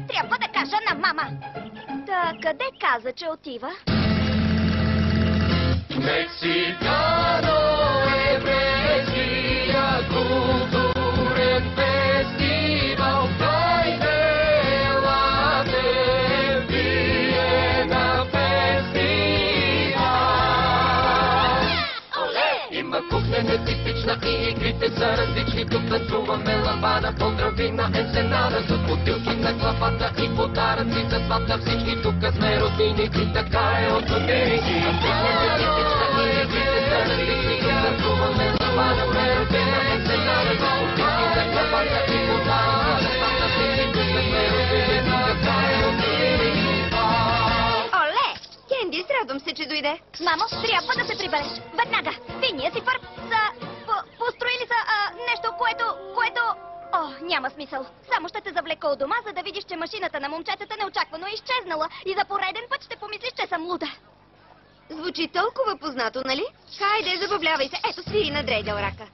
Трябва да кажа на мама. Та къде каза, че отива? Мексикано еврейския културен фестивал. Хайде, елате, вие на фестивал. Оле! Има кухня нетипична и игрите са различни. Тук танцуваме ламбада, поздрави на Енсенада. С бутилки на клапата и подаръци за свата. Всички тук сме роднини и така е от години. Кухня нетипична и игрите са различни. Тук танцуваме ламбада, сме роднина Енсенада. С бутилки на клапата и подаръци за свата. Всички тук сме роднини и така е от години. Оле! Кенди, радвам се, че дойде. Мамо, трябва да се прибереш. Веднага. Финия си фърп са... построили са нещо, което... О, няма смисъл. Само ще те завлека от дома, за да видиш, че машината на момчетата неочаквано е изчезнала. И за пореден път ще помислиш, че съм луда. Звучи толкова познато, нали? Хайде, забавлявай се. Ето, свири на дрейдел рака.